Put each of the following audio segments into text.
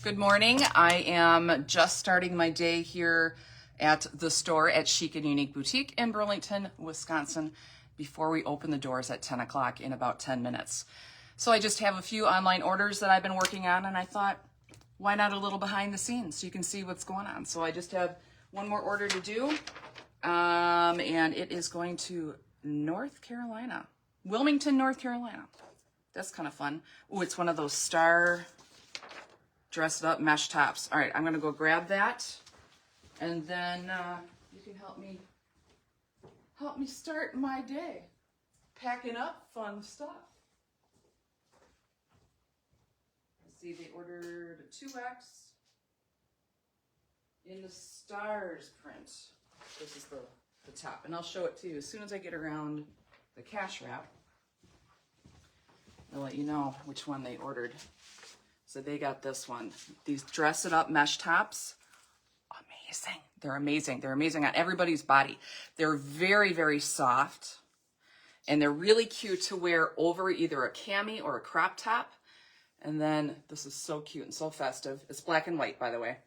Good morning. I am just starting my day here at the store at Chic and Unique Boutique in Burlington, Wisconsin, before we open the doors at 10 o'clock in about 10 minutes. So I just have a few online orders that I've been working on, and I thought, why not a little behind the scenes so you can see what's going on. So I just have one more order to do, and it is going to North Carolina, Wilmington, North Carolina. That's kind of fun. Ooh, it's one of those star dressed up mesh tops. All right, I'm gonna go grab that, and then you can help me start my day. Packing up fun stuff. Let's see, they ordered a 2X in the stars print. This is the top, and I'll show it to you as soon as I get around the cash wrap. I'll let you know which one they ordered. So they got this one. These dress it up mesh tops. Amazing. They're amazing. They're amazing on everybody's body. They're very, very soft. And they're really cute to wear over either a cami or a crop top. And then this is so cute and so festive. It's black and white, by the way.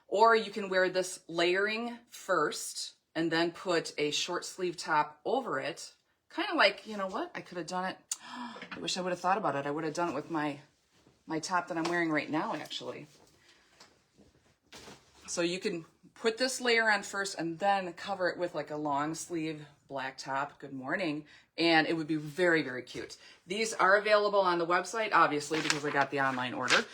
Or you can wear this layering first and then put a short sleeve top over it. Kind of like, you know what? I could have done it. I wish I would have thought about it. I would have done it with my top that I'm wearing right now, actually. So you can put this layer on first and then cover it with like a long sleeve black top. Good morning. And it would be very, very cute. These are available on the website, obviously, because I got the online order.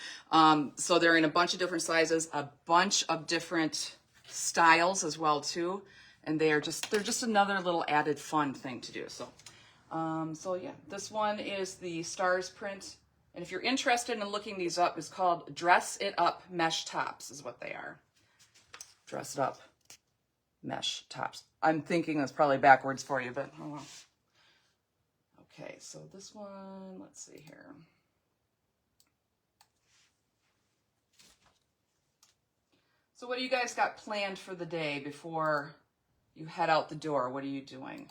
So they're in a bunch of different sizes, a bunch of different styles as well, too. And they're just another little added fun thing to do. So yeah, this one is the stars print. And if you're interested in looking these up, it's called Dress It Up Mesh Tops is what they are. Dress It Up Mesh Tops. I'm thinking that's probably backwards for you, but oh well. Okay, so this one, let's see here. So what do you guys got planned for the day before you head out the door? What are you doing?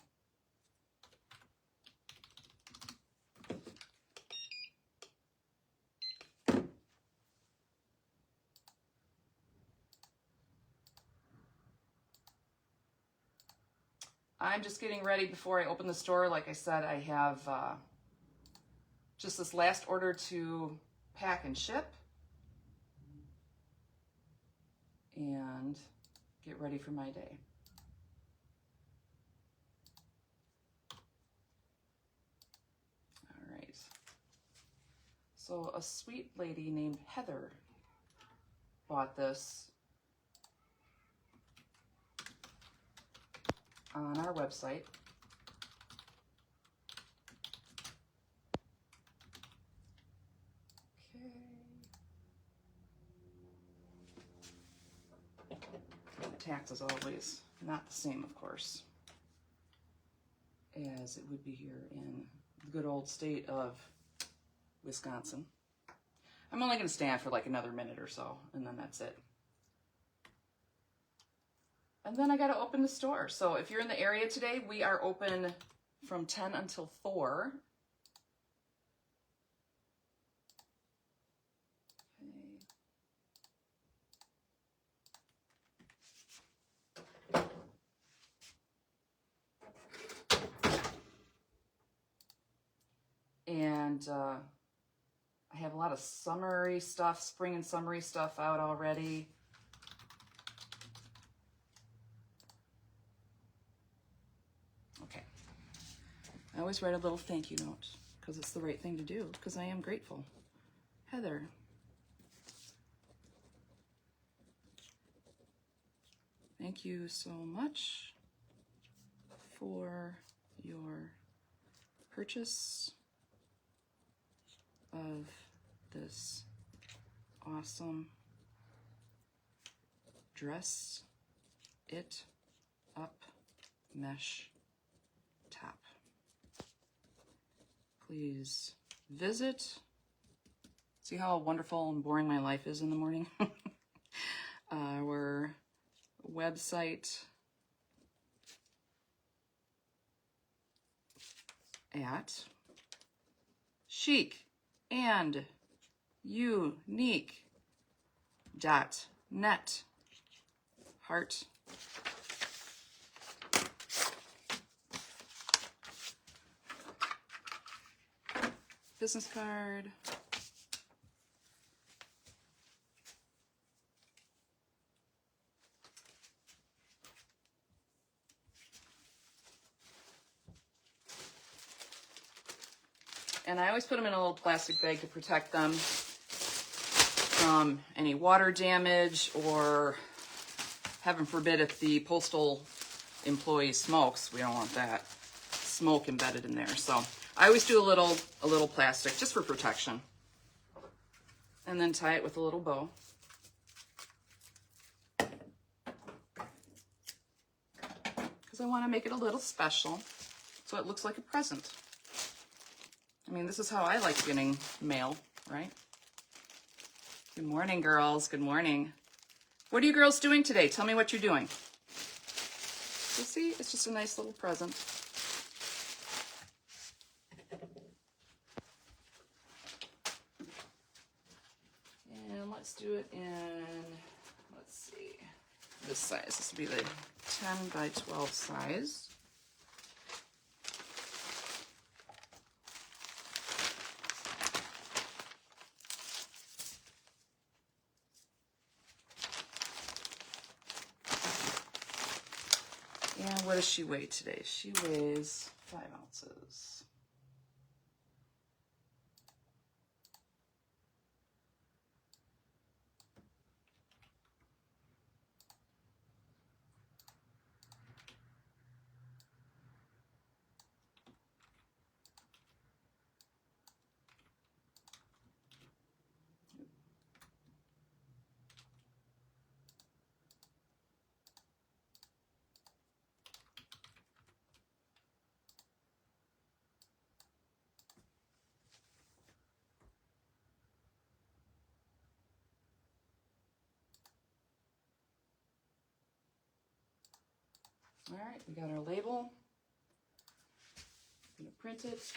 I'm just getting ready before I open the store. Like I said, I have just this last order to pack and ship and get ready for my day. All right. So a sweet lady named Heather bought this on our website. Okay. The tax is always not the same, of course, as it would be here in the good old state of Wisconsin. I'm only going to stand for like another minute or so, and then that's it. And then I got to open the store. So if you're in the area today, we are open from 10 until 4. Okay. And I have a lot of summery stuff, spring and summery stuff out already. I always write a little thank you note because it's the right thing to do, because I am grateful. Heather. Thank you so much for your purchase of this awesome Dress It Up mesh top. Please visit. See how wonderful and boring my life is in the morning? Our website at Chic and Unique chickandunique.net. Heart. Business card. And I always put them in a little plastic bag to protect them from any water damage, or heaven forbid if the postal employee smokes, we don't want that smoke embedded in there. So I always do a little plastic just for protection. And then tie it with a little bow. Because I want to make it a little special so it looks like a present. I mean, this is how I like getting mail, right? Good morning, girls. Good morning. What are you girls doing today? Tell me what you're doing. You see, it's just a nice little present. And let's do it in, let's see, this size. This will be the 10 by 12 size. And what does she weigh today? She weighs 5 ounces. All right, we got our label. I'm gonna print it.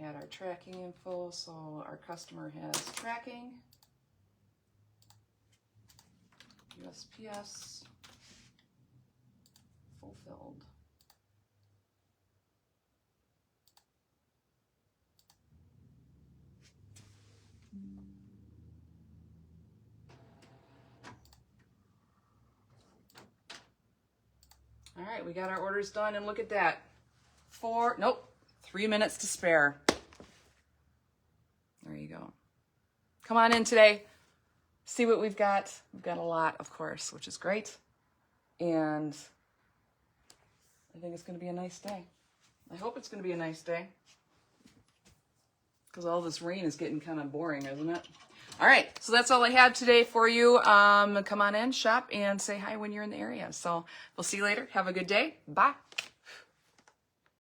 Add our tracking info so our customer has tracking. USPS fulfilled. All right, we got our orders done, and look at that. 3 minutes to spare. There you go. Come on in today. See what we've got. We've got a lot, of course, which is great. And I think it's going to be a nice day. I hope it's going to be a nice day. Because all this rain is getting kind of boring, isn't it? All right, so that's all I have today for you. Come on in, shop, and say hi when you're in the area. So we'll see you later. Have a good day. Bye.